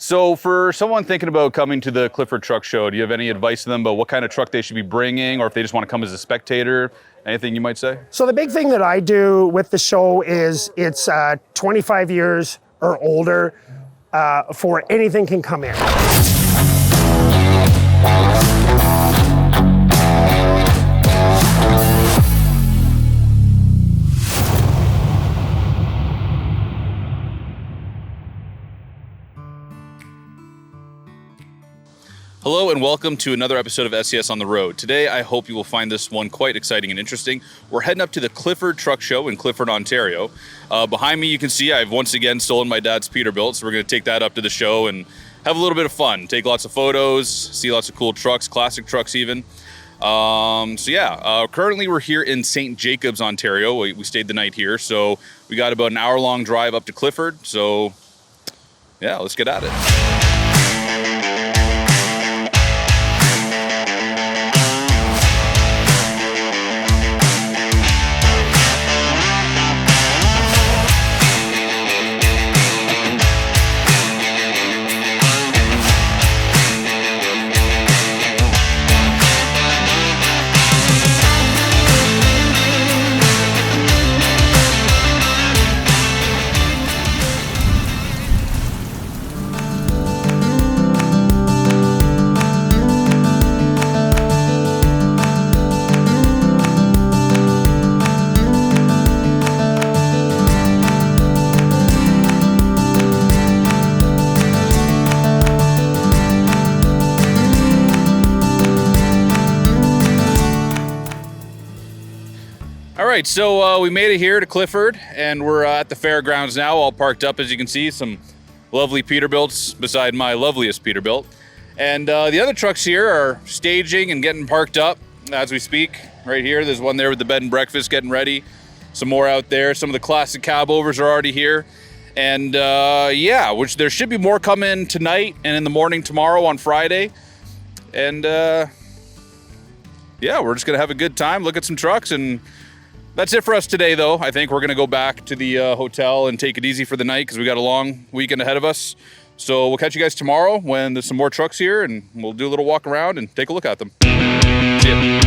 So for someone thinking about coming to the Clifford Truck Show, do you have any advice to them about what kind of truck they should be bringing, or if they just want to come as a spectator? Anything you might say? So the big thing that I do with the show is it's 25 years or older for anything can come in. Hello and welcome to another episode of SCS On The Road. Today, I hope you will find this one quite exciting and interesting. We're heading up to the Clifford Truck Show in Clifford, Ontario. Behind me, you can see I've once again stolen my dad's Peterbilt, so we're going to take that up to the show and have a little bit of fun. Take lots of photos, see lots of cool trucks, classic trucks even. Currently we're here in St. Jacobs, Ontario. We stayed the night here, so we got about an hour-long drive up to Clifford. So, yeah, let's get at it. So we made it here to Clifford, and we're at the fairgrounds now, all parked up, as you can see. Some lovely Peterbilts beside my loveliest Peterbilt. And the other trucks here are staging and getting parked up as we speak. Right here, there's one there with the bed and breakfast getting ready. Some more out there. Some of the classic cab overs are already here. And which there should be more coming tonight and in the morning tomorrow on Friday. And we're just gonna have a good time, look at some trucks, and that's it for us today, though. I think we're going to go back to the hotel and take it easy for the night because we got a long weekend ahead of us. So we'll catch you guys tomorrow when there's some more trucks here, and we'll do a little walk around and take a look at them. See ya.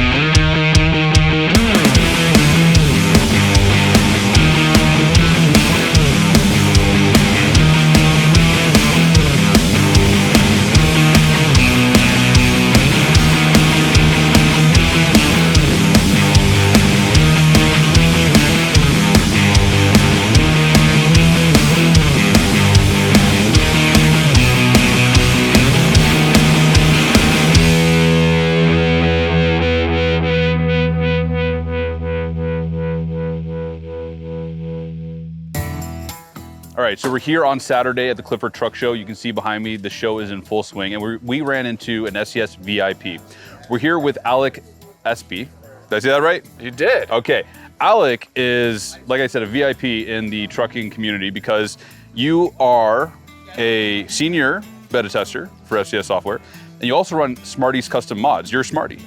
All right, so we're here on Saturday at the Clifford Truck Show. You can see behind me, the show is in full swing, and we ran into an SCS VIP. We're here with Alec Espie. Did I say that right? You did. Okay. Alec is, like I said, a VIP in the trucking community because you are a senior beta tester for SCS software, and you also run Smarty's Custom Mods. You're a Smarty.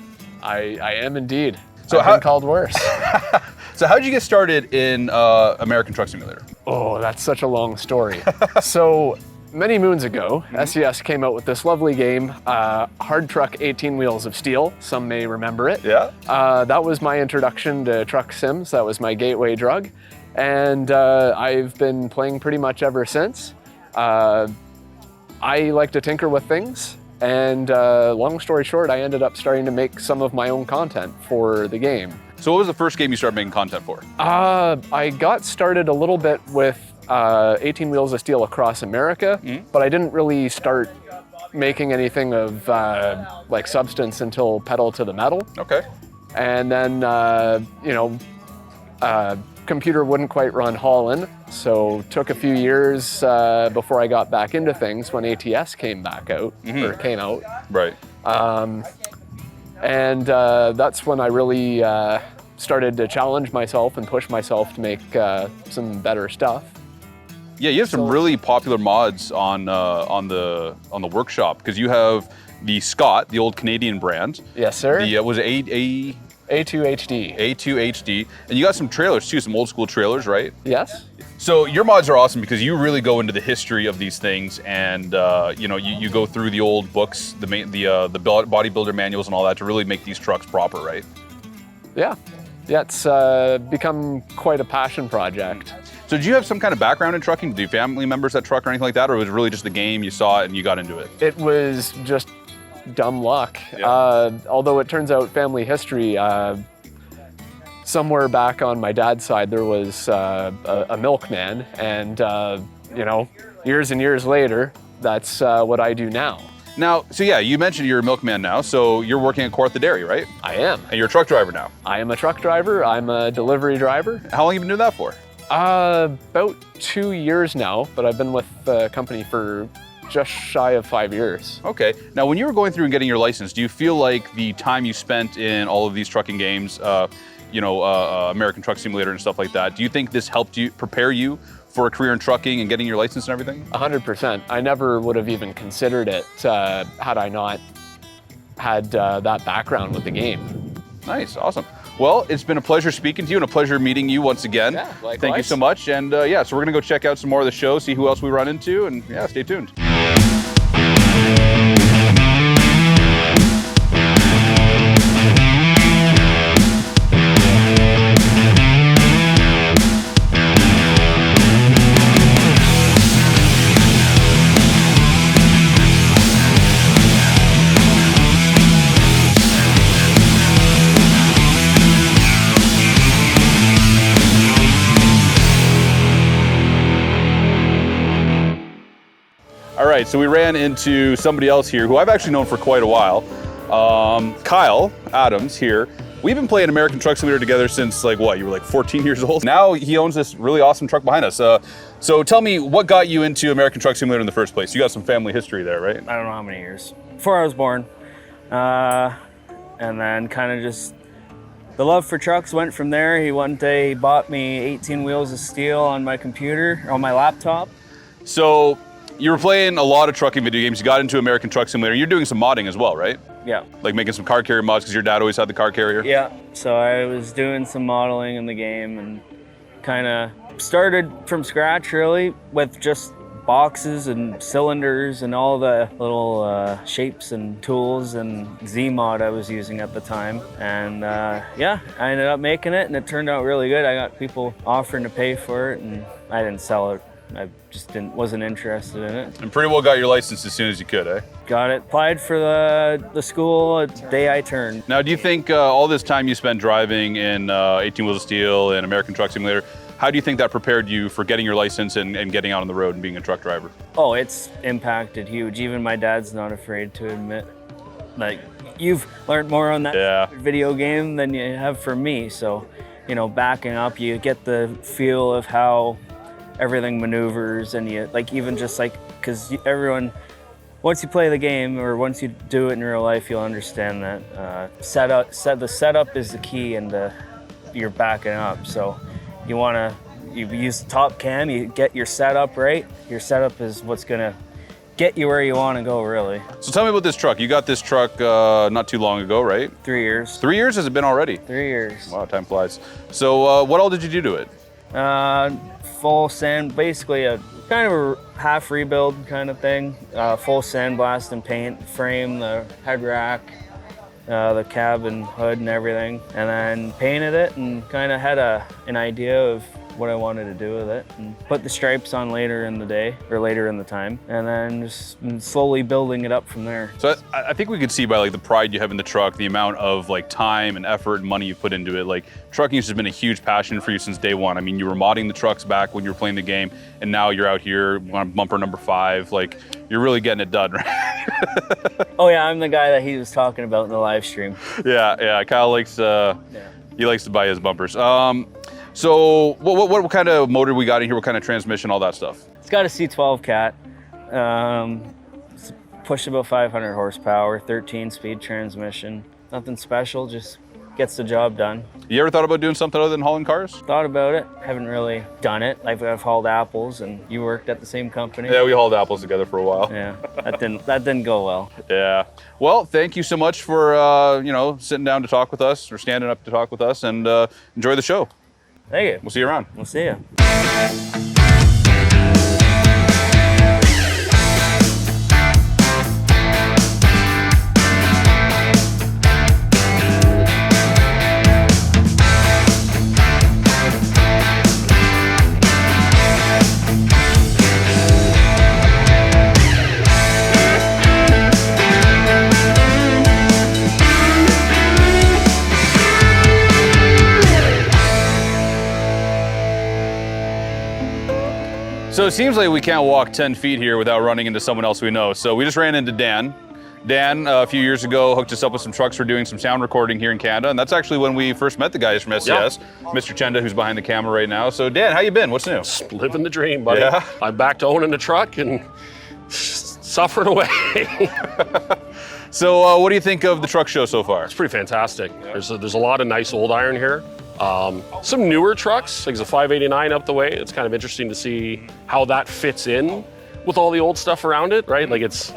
I am indeed. So I've been called worse. So how did you get started in American Truck Simulator? Oh, that's such a long story. So many moons ago, SCS came out with this lovely game, Hard Truck 18 Wheels of Steel. Some may remember it. Yeah. That was my introduction to truck sims. That was my gateway drug. And I've been playing pretty much ever since. I like to tinker with things. And long story short, I ended up starting to make some of my own content for the game. So what was the first game you started making content for? I got started a little bit with 18 Wheels of Steel across America, but I didn't really start making anything of like substance until Pedal to the Metal. Okay. And then, computer wouldn't quite run haulin', so took a few years before I got back into things when ATS came back out, or came out. Right. And that's when I really started to challenge myself and push myself to make some better stuff. Yeah, you have some really popular mods on the workshop because you have the Scott, the old Canadian brand. Yes, sir. The was it A2HD. A2HD. A2HD, and you got some trailers too, some old school trailers, right? Yes. So your mods are awesome because you really go into the history of these things, and you know, you go through the old books, the bodybuilder manuals and all that to really make these trucks proper, right? Yeah, it's become quite a passion project. So did you have some kind of background in trucking? Do you family members that truck or anything like that, or was it really just the game, you saw it and you got into it? It was just dumb luck. Yeah. Although it turns out family history, somewhere back on my dad's side, there was a milkman, and you know, years and years later, that's what I do now. Now, so yeah, you mentioned you're a milkman now, so you're working at Kawartha Dairy, right? I am. And you're a truck driver now. I am a truck driver. I'm a delivery driver. How long have you been doing that for? About 2 years now, but I've been with the company for just shy of 5 years. Okay. Now, when you were going through and getting your license, do you feel like the time you spent in all of these trucking games, you know, American Truck Simulator and stuff like that, do you think this helped you prepare you for a career in trucking and getting your license and everything? 100%. I never would have even considered it had I not had that background with the game. Nice, awesome. Well, it's been a pleasure speaking to you and a pleasure meeting you once again. Yeah, likewise. Thank you so much. And yeah, so we're gonna go check out some more of the show, see who else we run into, and yeah, stay tuned. All right, so we ran into somebody else here who I've actually known for quite a while. Kyle Adams here. We've been playing American Truck Simulator together since like what, you were like 14 years old? Now he owns this really awesome truck behind us. So tell me, what got you into American Truck Simulator in the first place? You got some family history there, right? I don't know how many years. Before I was born. And then kind of just, the love for trucks went from there. One day he bought me 18 wheels of steel on my computer, on my laptop. So you were playing a lot of trucking video games. You got into American Truck Simulator. You're doing some modding as well, right? Yeah. Like making some car carrier mods because your dad always had the car carrier? Yeah, so I was doing some modeling in the game and kind of started from scratch really with just boxes and cylinders and all the little shapes and tools and Z-mod I was using at the time. And yeah, I ended up making it and it turned out really good. I got people offering to pay for it and I didn't sell it. I just wasn't interested in it. And pretty well got your license as soon as you could, eh? Got it. Applied for the school the day I turned. Now, do you think all this time you spent driving in 18 Wheels of Steel and American Truck Simulator, how do you think that prepared you for getting your license and getting out on the road and being a truck driver? Oh, it's impacted huge. Even my dad's not afraid to admit. Like, you've learned more on that video game than you have from me. So, you know, backing up, you get the feel of how everything maneuvers, and you like even just like, because everyone, once you play the game or once you do it in real life, you'll understand that the setup is the key, and you're backing up. So you use the top cam, you get your setup right. Your setup is what's gonna get you where you want to go, really. So tell me about this truck. You got this truck not too long ago, right? 3 years. 3 years has it been already? 3 years. Wow, time flies. So what all did you do to it? Full sand, basically a kind of a half rebuild kind of thing. Full sandblast and paint, frame, the head rack, the cab and hood and everything, and then painted it and kind of had an idea of what I wanted to do with it, and put the stripes on later in the day or later in the time, and then just slowly building it up from there. So I think we could see by like the pride you have in the truck, the amount of like time and effort and money you put into it. Like trucking has just been a huge passion for you since day one. I mean, you were modding the trucks back when you were playing the game, and now you're out here on bumper number 5. Like you're really getting it done, right? Oh yeah, I'm the guy that he was talking about in the live stream. Yeah. Kyle likes he likes to buy his bumpers. So what kind of motor we got in here? What kind of transmission, all that stuff? It's got a C12 cat. It's pushed about 500 horsepower, 13-speed transmission. Nothing special, just gets the job done. You ever thought about doing something other than hauling cars? Thought about it, haven't really done it. I've hauled apples, and you worked at the same company. Yeah, we hauled apples together for a while. Yeah, that didn't go well. Yeah. Well, thank you so much for sitting down to talk with us, or standing up to talk with us, and enjoy the show. Thank you. We'll see you around. We'll see you. So it seems like we can't walk 10 feet here without running into someone else we know. So we just ran into Dan. Dan, a few years ago, hooked us up with some trucks for doing some sound recording here in Canada, and that's actually when we first met the guys from SCS, Mr. Chenda, who's behind the camera right now. So Dan, how you been? What's new? Just living the dream, buddy. Yeah. I'm back to owning a truck and suffering away. So what do you think of the truck show so far? It's pretty fantastic. There's a lot of nice old iron here. Some newer trucks, like the 589 up the way. It's kind of interesting to see how that fits in with all the old stuff around it, right? Like it's,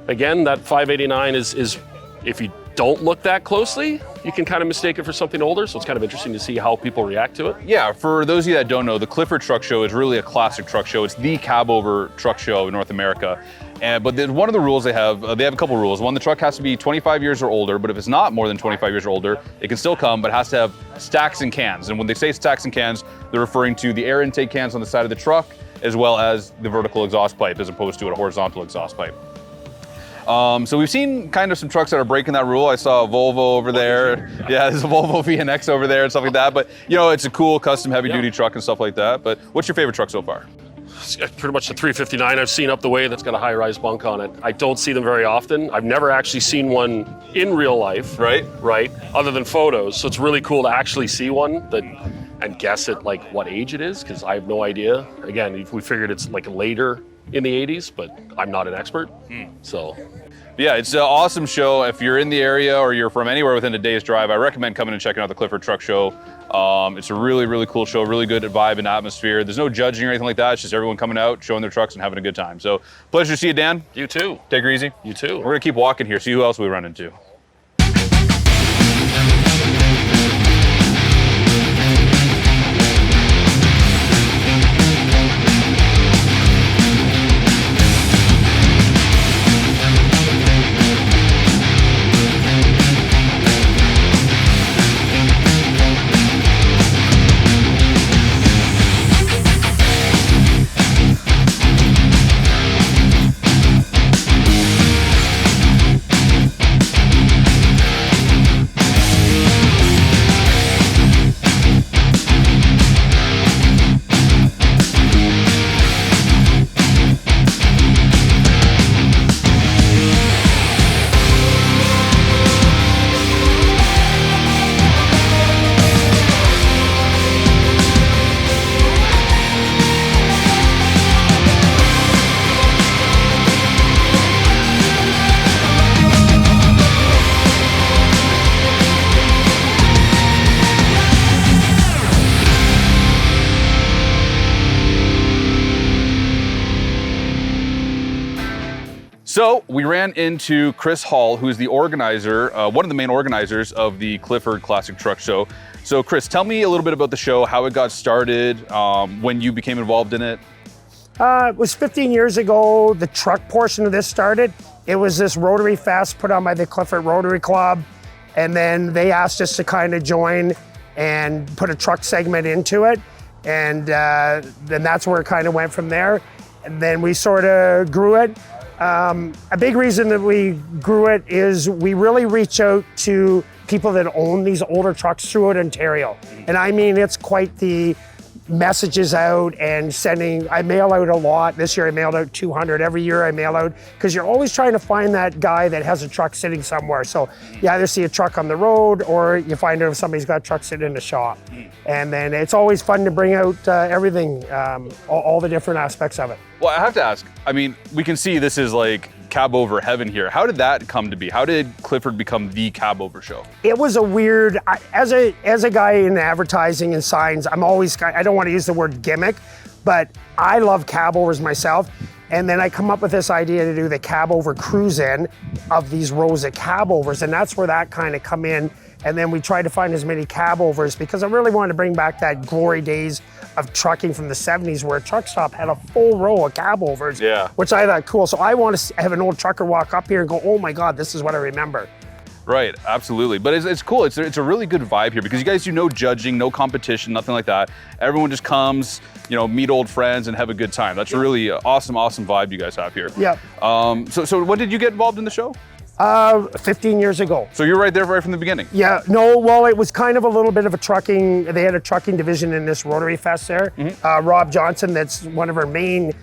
again, that 589 is if you don't look that closely, you can kind of mistake it for something older. So it's kind of interesting to see how people react to it. Yeah, for those of you that don't know, the Clifford Truck Show is really a classic truck show. It's the cab-over truck show in North America. But one of the rules they have a couple rules. One, the truck has to be 25 years or older, but if it's not more than 25 years or older, it can still come, but it has to have stacks and cans. And when they say stacks and cans, they're referring to the air intake cans on the side of the truck, as well as the vertical exhaust pipe, as opposed to a horizontal exhaust pipe. So we've seen kind of some trucks that are breaking that rule. I saw a Volvo over there. Yeah, there's a Volvo VNX over there and stuff like that. But, you know, it's a cool custom heavy-duty truck and stuff like that. But what's your favorite truck so far? Pretty much the 359 I've seen up the way that's got a high-rise bunk on it. I don't see them very often. I've never actually seen one in real life. Right, other than photos. So it's really cool to actually see one and guess at like what age it is, because I have no idea. Again, we figured it's like later in the 80s, but I'm not an expert, so. Yeah, it's an awesome show. If you're in the area or you're from anywhere within a day's drive, I recommend coming and checking out the Clifford Truck Show. It's a really, really cool show, really good vibe and atmosphere. There's no judging or anything like that. It's just everyone coming out, showing their trucks and having a good time. So pleasure to see you, Dan. You too. Take her easy. You too. We're gonna keep walking here, see who else we run into. So we ran into Chris Hall, who is the organizer, one of the main organizers of the Clifford Classic Truck Show. So Chris, tell me a little bit about the show, how it got started, when you became involved in it. It was 15 years ago, the truck portion of this started. It was this Rotary Fest put on by the Clifford Rotary Club. And then they asked us to kind of join and put a truck segment into it. And then that's where it kind of went from there. And then we sort of grew it. A big reason that we grew it is we really reach out to people that own these older trucks throughout Ontario. And I mean, it's quite the messages out and sending. I mail out a lot. This year I mailed out 200. Every year I mail out, because you're always trying to find that guy that has a truck sitting somewhere. So you either see a truck on the road or you find out if somebody's got a truck sitting in the shop. And then it's always fun to bring out everything, all the different aspects of it. Well, I have to ask, I mean, we can see this is like cab over heaven here. How did that come to be? How did Clifford become the cab over show? It was a weird, as a guy in advertising and signs, I don't want to use the word gimmick, but I love cab overs myself. And then I come up with this idea to do the cab over cruise in of these rows of cab overs. And that's where that kind of come in. And then we tried to find as many cab overs because I really wanted to bring back that glory days of trucking from the 70s where a truck stop had a full row of cab overs, which I thought cool. So I want to have an old trucker walk up here and go, oh my God, this is what I remember. Right, absolutely. But it's cool. It's a really good vibe here because you guys do no judging, no competition, nothing like that. Everyone just comes, you know, meet old friends and have a good time. That's a really awesome vibe you guys have here. Yeah. So when did you get involved in the show? 15 years ago. So you're right there right from the beginning. Yeah, no, well, it was kind of a little bit of a trucking, they had a trucking division in this Rotary Fest there. Rob Johnson, that's one of our main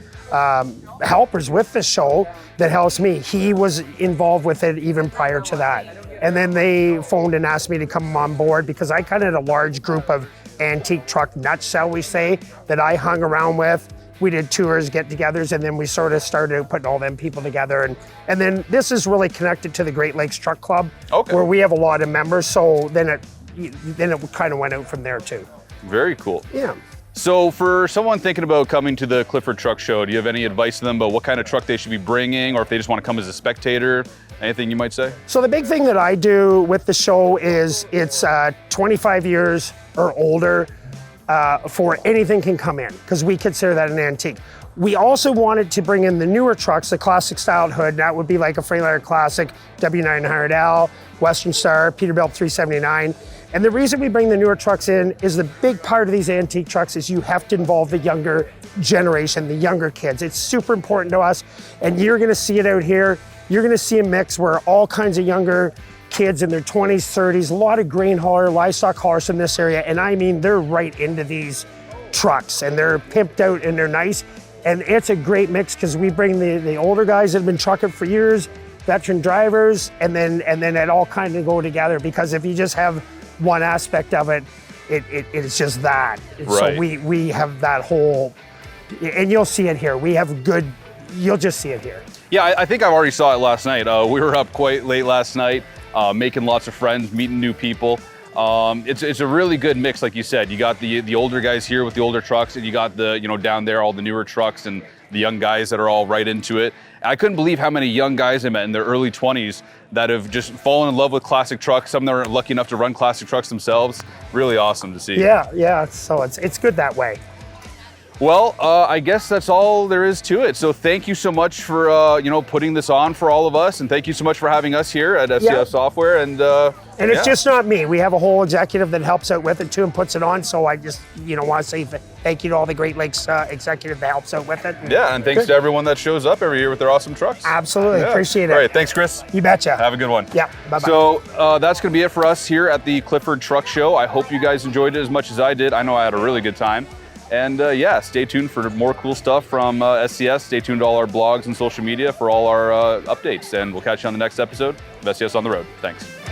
helpers with the show that helps me. He was involved with it even prior to that. And then they phoned and asked me to come on board because I kind of had a large group of antique truck nuts, shall we say, that I hung around with. We did tours, get-togethers, and then we sort of started putting all them people together. And then this is really connected to the Great Lakes Truck Club, where we have a lot of members. So then it kind of went out from there too. Very cool. Yeah. So for someone thinking about coming to the Clifford Truck Show, do you have any advice to them about what kind of truck they should be bringing, or if they just want to come as a spectator? Anything you might say? So the big thing that I do with the show is it's 25 years or older. For anything can come in, because we consider that an antique. We also wanted to bring in the newer trucks, the classic styled hood. That would be like a Freightliner Classic, W900L, Western Star, Peterbilt 379. And the reason we bring the newer trucks in is the big part of these antique trucks is you have to involve the younger generation, the younger kids. It's super important to us, and you're gonna see it out here. You're gonna see a mix where all kinds of younger kids in their 20s, 30s, a lot of grain hauler, livestock haulers in this area, and I mean, they're right into these trucks, and they're pimped out and they're nice, and it's a great mix because we bring the older guys that have been trucking for years, veteran drivers, and then it all kind of go together, because if you just have one aspect of it, it's just that. Right. So we have that whole, and you'll see it here. We have good, you'll just see it here. Yeah, I think I already saw it last night. We were up quite late last night. Making lots of friends, meeting new people. It's a really good mix, like you said. You got the older guys here with the older trucks, and you got the, down there, all the newer trucks and the young guys that are all right into it. I couldn't believe how many young guys I met in their early 20s that have just fallen in love with classic trucks. Some that are lucky enough to run classic trucks themselves. Really awesome to see. Yeah. So it's good that way. Well, I guess that's all there is to it. So thank you so much for putting this on for all of us, and thank you so much for having us here at SCS Software. And it's just not me. We have a whole executive that helps out with it too and puts it on. So I just want to say thank you to all the Great Lakes executive that helps out with it. And thanks to everyone that shows up every year with their awesome trucks. Absolutely, appreciate it. All right, thanks, Chris. You betcha. Have a good one. Yeah, bye-bye. So that's going to be it for us here at the Clifford Truck Show. I hope you guys enjoyed it as much as I did. I know I had a really good time. And stay tuned for more cool stuff from SCS. Stay tuned to all our blogs and social media for all our updates. And we'll catch you on the next episode of SCS On The Road. Thanks.